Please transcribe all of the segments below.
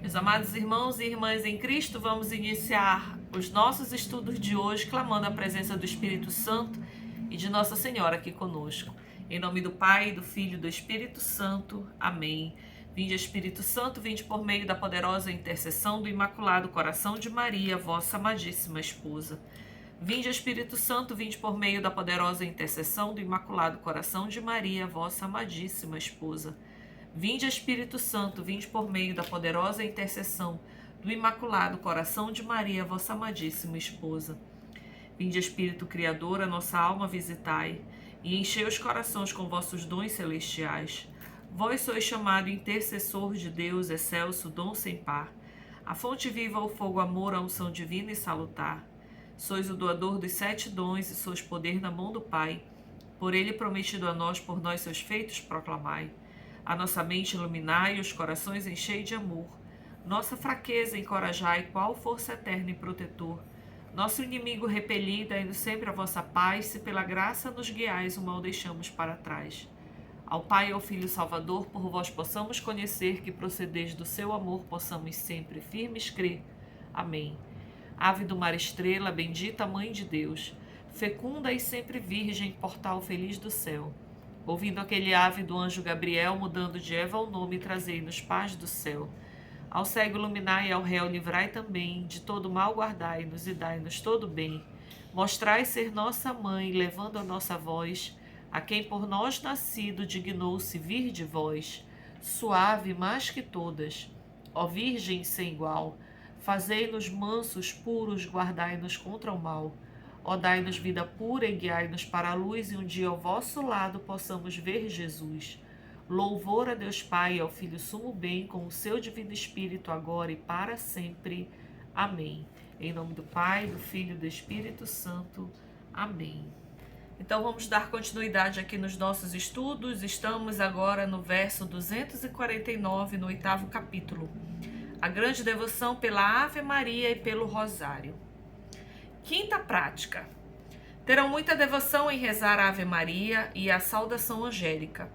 Meus amados irmãos e irmãs em Cristo, vamos iniciar os nossos estudos de hoje clamando a presença do Espírito Santo e de Nossa Senhora aqui conosco. Em nome do Pai, do Filho e do Espírito Santo. Amém. Vinde, Espírito Santo, vinde por meio da poderosa intercessão do Imaculado Coração de Maria, vossa amadíssima esposa. Vinde, Espírito Santo, vinde por meio da poderosa intercessão do Imaculado Coração de Maria, vossa amadíssima esposa. Vinde, Espírito Santo, vinde por meio da poderosa intercessão do Imaculado Coração de Maria, vossa amadíssima esposa. Vinde, Espírito Criador, a nossa alma visitai, e enchei os corações com vossos dons celestiais. Vós sois chamado intercessor de Deus, excelso dom sem par. A fonte viva, o fogo, amor, a unção divina e salutar. Sois o doador dos 7 dons e sois poder na mão do Pai. Por ele prometido a nós, por nós seus feitos proclamai. A nossa mente iluminai e os corações enchei de amor. Nossa fraqueza encorajai, qual força eterna e protetor. Nosso inimigo repeli, dai-nos sempre a vossa paz, se pela graça nos guiais, o mal deixamos para trás. Ao Pai e ao Filho Salvador, por vós possamos conhecer que procedeis do seu amor, possamos sempre firmes crer. Amém. Ave do mar estrela, bendita Mãe de Deus, fecunda e sempre virgem, portal feliz do céu. Ouvindo aquele ave do anjo Gabriel, mudando de Eva o nome, trazei-nos paz do céu. Ao cego iluminai e ao réu livrai também, de todo mal guardai-nos e dai-nos todo bem. Mostrai ser nossa mãe, levando a nossa voz, a quem por nós nascido dignou-se vir de vós. Suave mais que todas, ó Virgem sem igual, fazei-nos mansos, puros, guardai-nos contra o mal. Ó, dai-nos vida pura e guiai-nos para a luz, e um dia ao vosso lado possamos ver Jesus. Louvor a Deus Pai e ao Filho sumo bem, com o seu divino Espírito, agora e para sempre. Amém. Em nome do Pai, do Filho e do Espírito Santo. Amém. Então vamos dar continuidade aqui nos nossos estudos. Estamos agora no verso 249, no 8º capítulo. A grande devoção pela Ave Maria e pelo Rosário. Quinta prática. Terão muita devoção em rezar a Ave Maria e a saudação angélica.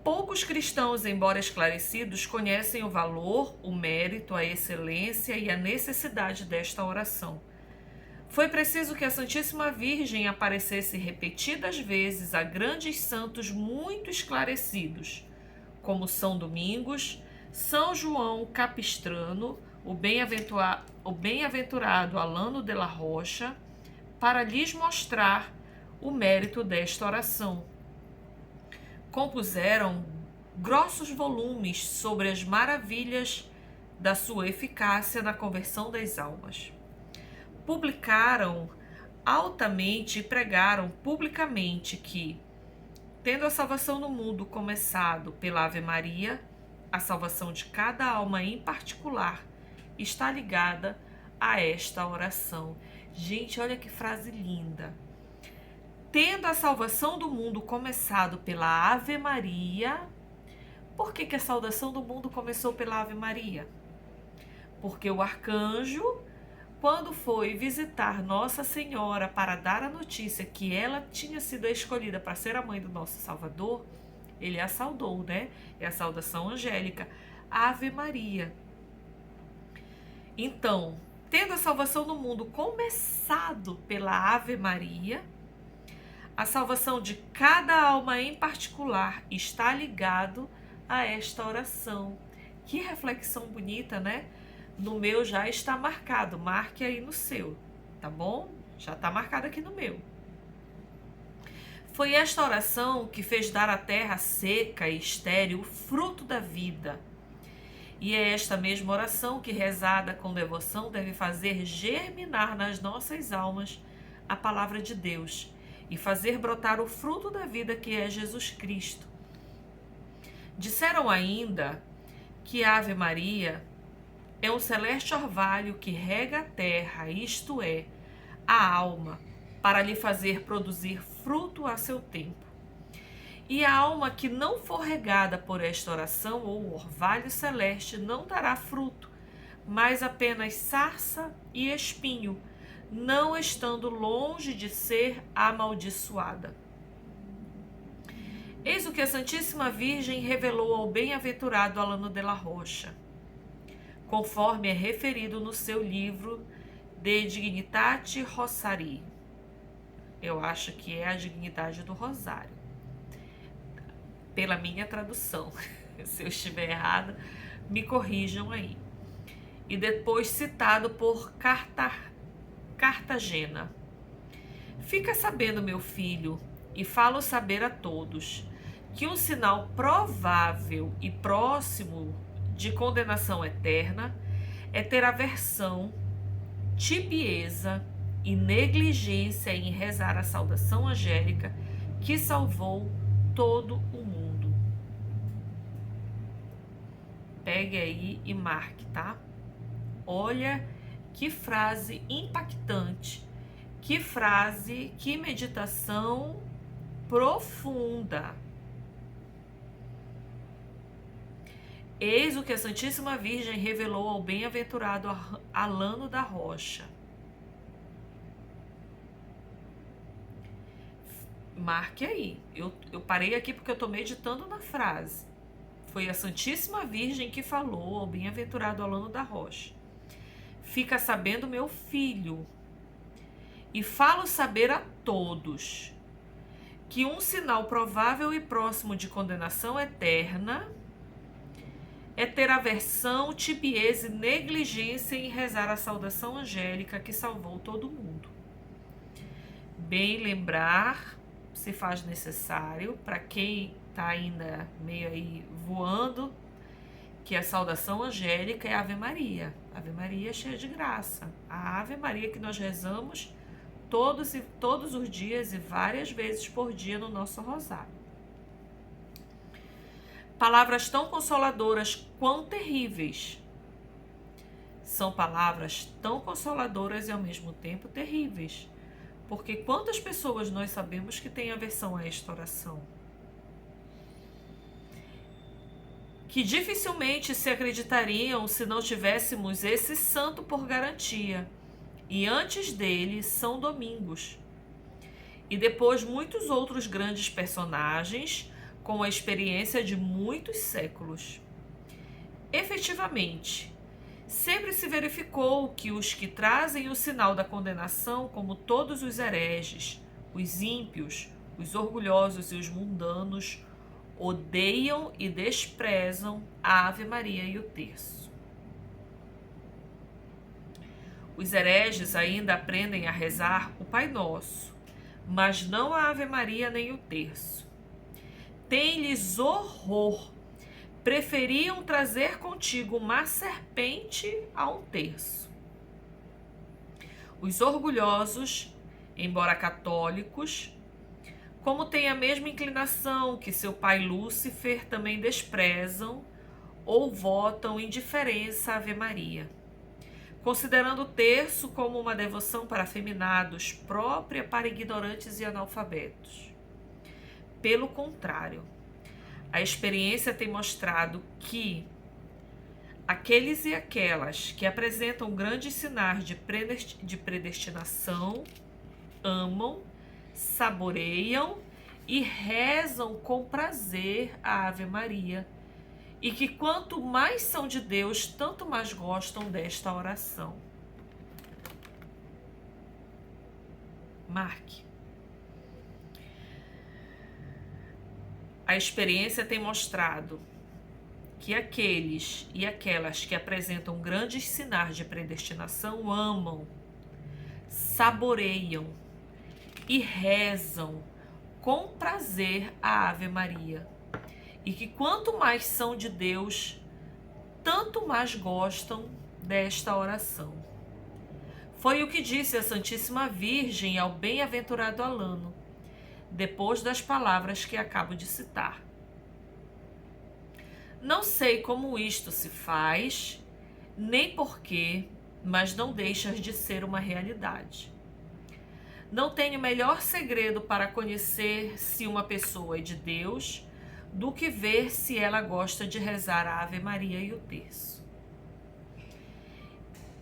Poucos cristãos, embora esclarecidos, conhecem o valor, o mérito, a excelência e a necessidade desta oração. Foi preciso que a Santíssima Virgem aparecesse repetidas vezes a grandes santos muito esclarecidos, como São Domingos, São João Capistrano, o bem-aventurado Alano de la Rocha, para lhes mostrar o mérito desta oração. Compuseram grossos volumes sobre as maravilhas da sua eficácia na conversão das almas. Publicaram altamente e pregaram publicamente que, tendo a salvação do mundo começado pela Ave Maria, a salvação de cada alma em particular está ligada a esta oração. Gente, olha que frase linda. Tendo a salvação do mundo começado pela Ave Maria. Por que a salvação do mundo começou pela Ave Maria? Porque o arcanjo, quando foi visitar Nossa Senhora para dar a notícia que ela tinha sido escolhida para ser a mãe do nosso Salvador, ele a saudou, né? É a saudação angélica, Ave Maria. Então, tendo a salvação do mundo começado pela Ave Maria, a salvação de cada alma em particular está ligado a esta oração. Que reflexão bonita, né? No meu já está marcado, marque aí no seu, tá bom? Já está marcado aqui no meu. Foi esta oração que fez dar à terra seca e estéril o fruto da vida. E é esta mesma oração que, rezada com devoção, deve fazer germinar nas nossas almas a palavra de Deus e fazer brotar o fruto da vida que é Jesus Cristo. Disseram ainda que a Ave Maria é um celeste orvalho que rega a terra, isto é, a alma, para lhe fazer produzir fruto a seu tempo. E a alma que não for regada por esta oração ou orvalho celeste não dará fruto, mas apenas sarça e espinho, não estando longe de ser amaldiçoada. Eis o que a Santíssima Virgem revelou ao bem-aventurado Alano de la Rocha. conforme é referido no seu livro De Dignitate Rosarii. Eu acho que é a dignidade do rosário, pela minha tradução. Se eu estiver errada, me corrijam aí. E depois citado por Cartagena. Fica sabendo, meu filho, e falo saber a todos, que um sinal provável e próximo de condenação eterna é ter aversão, tibieza e negligência em rezar a saudação angélica que salvou todo o mundo. Pegue aí e marque, tá? Olha que frase impactante, que frase, que meditação profunda. Eis o que a Santíssima Virgem revelou ao bem-aventurado Alano da Rocha. Marque aí. Eu parei aqui porque eu estou meditando na frase. Foi a Santíssima Virgem que falou ao bem-aventurado Alano da Rocha. Fica sabendo, meu filho, e falo saber a todos, que um sinal provável e próximo de condenação eterna é ter aversão, tibieza e negligência em rezar a saudação angélica que salvou todo mundo. Bem lembrar, se faz necessário, para quem está ainda meio aí voando, que a saudação angélica é a Ave Maria. Ave Maria cheia de graça. A Ave Maria que nós rezamos todos os dias e várias vezes por dia no nosso rosário. Palavras tão consoladoras quão terríveis. São palavras tão consoladoras e ao mesmo tempo terríveis. Porque quantas pessoas nós sabemos que têm aversão a esta oração? Que dificilmente se acreditariam se não tivéssemos esse santo por garantia. E antes dele, São Domingos. E depois muitos outros grandes personagens com a experiência de muitos séculos. Efetivamente, sempre se verificou que os que trazem o sinal da condenação, como todos os hereges, os ímpios, os orgulhosos e os mundanos, odeiam e desprezam a Ave Maria e o terço. Os hereges ainda aprendem a rezar o Pai Nosso, mas não a Ave Maria nem o terço. Tem-lhes horror. Preferiam trazer contigo uma serpente a um terço. Os orgulhosos, embora católicos, como têm a mesma inclinação que seu pai Lúcifer, também desprezam ou votam indiferença à Ave Maria, considerando o terço como uma devoção para afeminados, própria para ignorantes e analfabetos. Pelo contrário, a experiência tem mostrado que aqueles e aquelas que apresentam grandes sinais de predestinação amam, saboreiam e rezam com prazer a Ave Maria, e que quanto mais são de Deus, tanto mais gostam desta oração. Marque. A experiência tem mostrado que aqueles e aquelas que apresentam grandes sinais de predestinação amam, saboreiam e rezam com prazer a Ave Maria, e que quanto mais são de Deus, tanto mais gostam desta oração. Foi o que disse a Santíssima Virgem ao bem-aventurado Alano, depois das palavras que acabo de citar. Não sei como isto se faz, nem porquê, mas não deixas de ser uma realidade. Não tenho melhor segredo para conhecer se uma pessoa é de Deus do que ver se ela gosta de rezar a Ave Maria e o terço.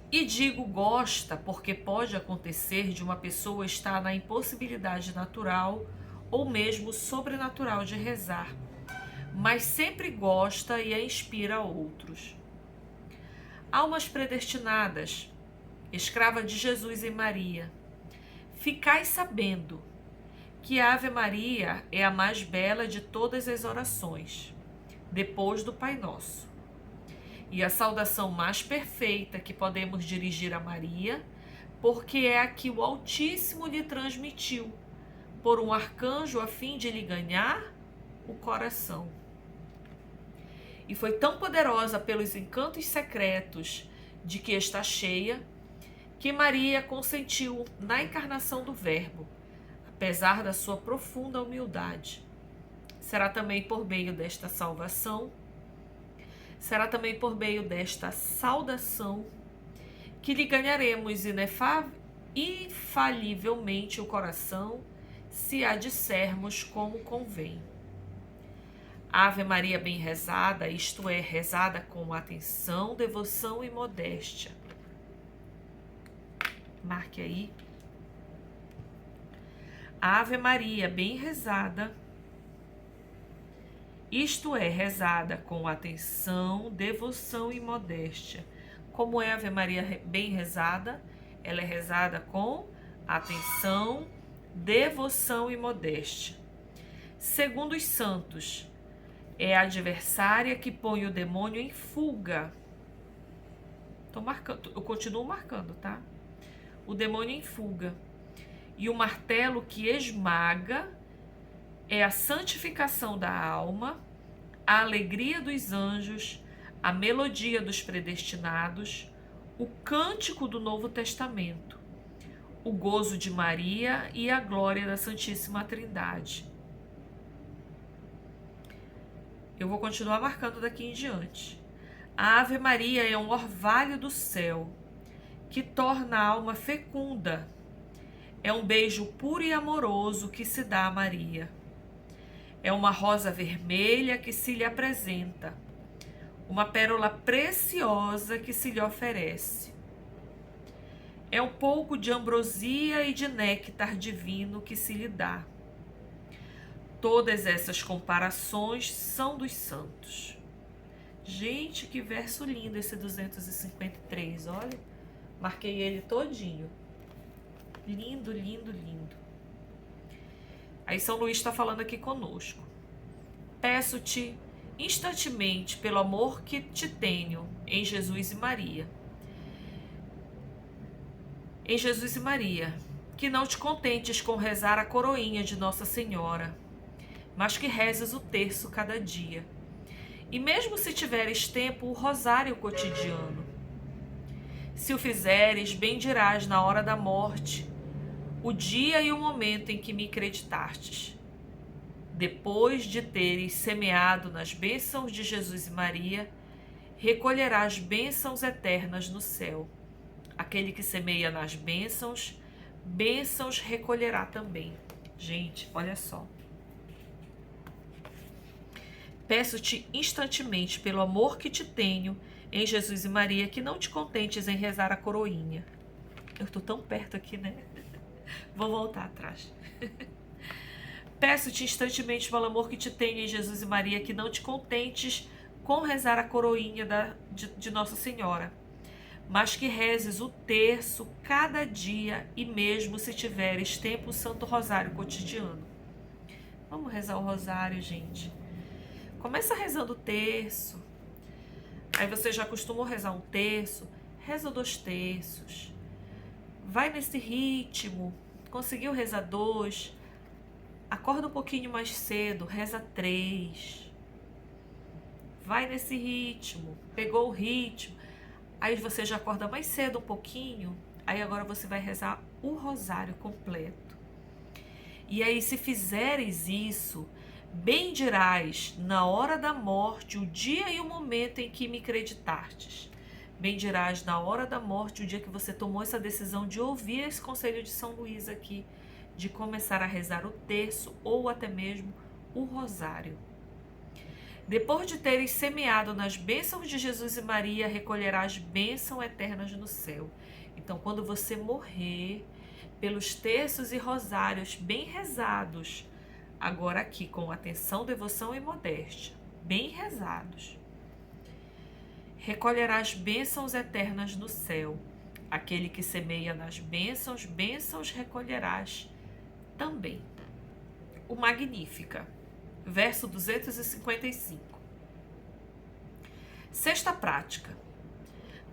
E digo gosta porque pode acontecer de uma pessoa estar na impossibilidade natural ou mesmo sobrenatural de rezar, mas sempre gosta e a inspira a outros. Almas predestinadas, escrava de Jesus e Maria, ficai sabendo que a Ave Maria é a mais bela de todas as orações, depois do Pai Nosso. E a saudação mais perfeita que podemos dirigir a Maria, porque é a que o Altíssimo lhe transmitiu, por um arcanjo a fim de lhe ganhar o coração. E foi tão poderosa pelos encantos secretos de que está cheia, que Maria consentiu na encarnação do Verbo, apesar da sua profunda humildade. Será também por meio desta salvação, será também por meio desta saudação, que lhe ganharemos infalivelmente o coração, se a dissermos como convém. Ave Maria bem rezada, isto é, rezada com atenção, devoção e modéstia. Marque aí. Ave Maria bem rezada, isto é, rezada com atenção, devoção e modéstia. Como é a Ave Maria bem rezada? Ela é rezada com atenção, devoção e modéstia. Segundo os santos, é a adversária que põe o demônio em fuga. Tô marcando, eu continuo marcando, tá? O demônio em fuga. E o martelo que esmaga é a santificação da alma, a alegria dos anjos, a melodia dos predestinados, o cântico do Novo Testamento, o gozo de Maria e a glória da Santíssima Trindade. Eu vou continuar marcando daqui em diante. A Ave Maria é um orvalho do céu, que torna a alma fecunda. É um beijo puro e amoroso que se dá a Maria. É uma rosa vermelha que se lhe apresenta, uma pérola preciosa que se lhe oferece. É um pouco de ambrosia e de néctar divino que se lhe dá. Todas essas comparações são dos santos. Gente, que verso lindo esse 253, olha. Marquei ele todinho. Lindo, lindo, lindo. Aí São Luís está falando aqui conosco. Peço-te instantemente, pelo amor que te tenho em Jesus e Maria. Em Jesus e Maria, que não te contentes com rezar a coroinha de Nossa Senhora, mas que rezes o terço cada dia. E mesmo se tiveres tempo, o rosário cotidiano. Se o fizeres, bem dirás na hora da morte, o dia e o momento em que me acreditastes. Depois de teres semeado nas bênçãos de Jesus e Maria, recolherás bênçãos eternas no céu. Aquele que semeia nas bênçãos, bênçãos recolherá também. Gente, olha só. Peço-te instantemente, pelo amor que te tenho em Jesus e Maria, que não te contentes em rezar a coroinha. Eu estou tão perto aqui, né? Vou voltar atrás. Peço-te instantemente, pelo amor que te tenho em Jesus e Maria, que não te contentes com rezar a coroinha de Nossa Senhora, mas que rezes o terço cada dia e mesmo se tiveres tempo o Santo Rosário cotidiano. Vamos rezar o rosário, gente. Começa rezando o terço. Aí você já costumou rezar um terço, reza 2 terços. Vai nesse ritmo. Conseguiu rezar 2, acorda um pouquinho mais cedo, reza 3. Vai nesse ritmo, pegou o ritmo. Aí você já acorda mais cedo um pouquinho. Aí agora você vai rezar o rosário completo. E aí, se fizeres isso, bem dirás na hora da morte, o dia e o momento em que me acreditastes. Bem dirás na hora da morte, o dia que você tomou essa decisão de ouvir esse conselho de São Luís aqui, de começar a rezar o terço ou até mesmo o rosário. Depois de teres semeado nas bênçãos de Jesus e Maria, recolherás bênçãos eternas no céu. Então, quando você morrer, pelos terços e rosários bem rezados, agora aqui com atenção, devoção e modéstia, bem rezados, recolherás bênçãos eternas no céu. Aquele que semeia nas bênçãos, bênçãos recolherás também. O Magnífica, verso 255. Sexta prática.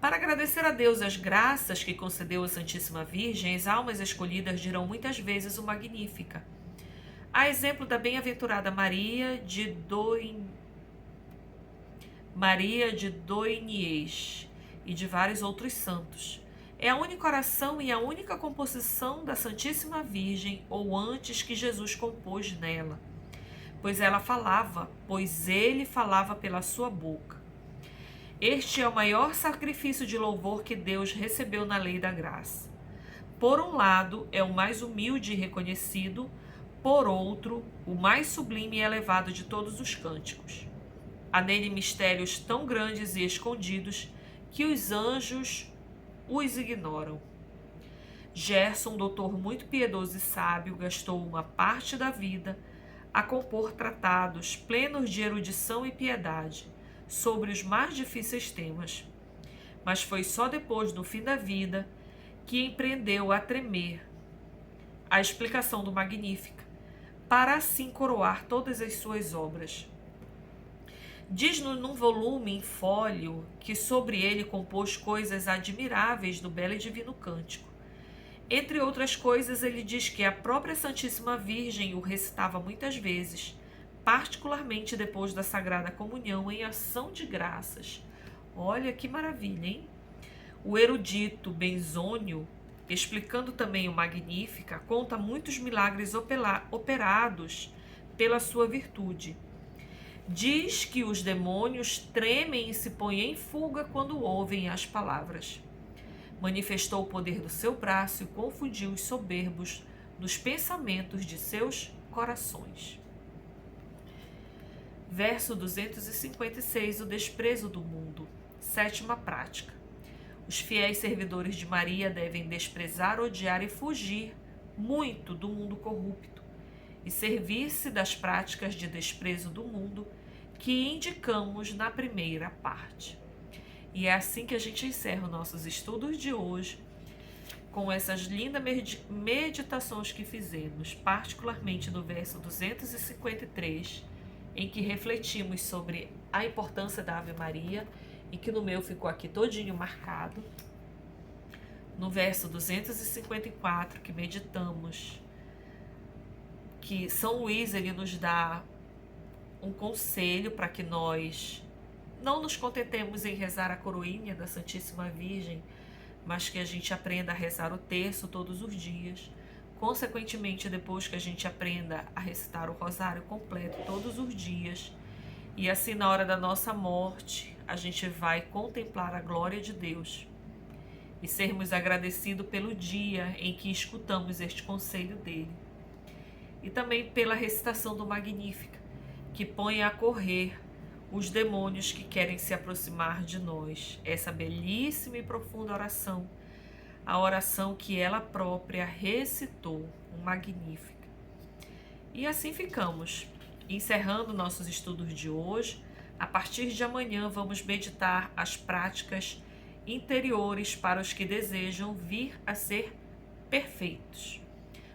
Para agradecer a Deus as graças que concedeu à Santíssima Virgem, as almas escolhidas dirão muitas vezes o Magnífica. A exemplo da bem-aventurada Maria de Doinies e de vários outros santos. É a única oração e a única composição da Santíssima Virgem, ou antes que Jesus compôs nela, pois ele falava pela sua boca. Este é o maior sacrifício de louvor que Deus recebeu na lei da graça. Por um lado, é o mais humilde e reconhecido, por outro, o mais sublime e elevado de todos os cânticos. Há nele mistérios tão grandes e escondidos que os anjos os ignoram. Gerson, doutor muito piedoso e sábio, gastou uma parte da vida a compor tratados plenos de erudição e piedade sobre os mais difíceis temas. Mas foi só depois, no fim da vida, que empreendeu a tremer a explicação do Magnífica, para assim coroar todas as suas obras. Diz-nos num volume em fólio que sobre ele compôs coisas admiráveis do belo e divino cântico. Entre outras coisas, ele diz que a própria Santíssima Virgem o recitava muitas vezes, particularmente depois da Sagrada Comunhão, em ação de graças. Olha que maravilha, hein? O erudito Benzônio, explicando também o Magnífica, conta muitos milagres operados pela sua virtude. Diz que os demônios tremem e se põem em fuga quando ouvem as palavras. Manifestou o poder do seu braço e confundiu os soberbos nos pensamentos de seus corações. Verso 256, o desprezo do mundo. Sétima prática. Os fiéis servidores de Maria devem desprezar, odiar e fugir muito do mundo corrupto e servir-se das práticas de desprezo do mundo que indicamos na primeira parte. E é assim que a gente encerra os nossos estudos de hoje, com essas lindas meditações que fizemos, particularmente no verso 253, em que refletimos sobre a importância da Ave Maria, e que no meu ficou aqui todinho marcado. No verso 254, que meditamos, que São Luís ele nos dá um conselho para que nós não nos contentemos em rezar a coroinha da Santíssima Virgem, mas que a gente aprenda a rezar o terço todos os dias. Consequentemente, depois que a gente aprenda a recitar o rosário completo todos os dias, e assim na hora da nossa morte, a gente vai contemplar a glória de Deus e sermos agradecidos pelo dia em que escutamos este conselho dele. E também pela recitação do Magnífica, que põe a correr os demônios que querem se aproximar de nós. Essa belíssima e profunda oração, a oração que ela própria recitou, o Magnífica. E assim ficamos, encerrando nossos estudos de hoje. A partir de amanhã vamos meditar as práticas interiores para os que desejam vir a ser perfeitos.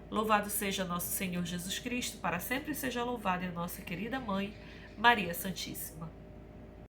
Louvado seja nosso Senhor Jesus Cristo, para sempre seja louvado a nossa querida Mãe, Maria Santíssima.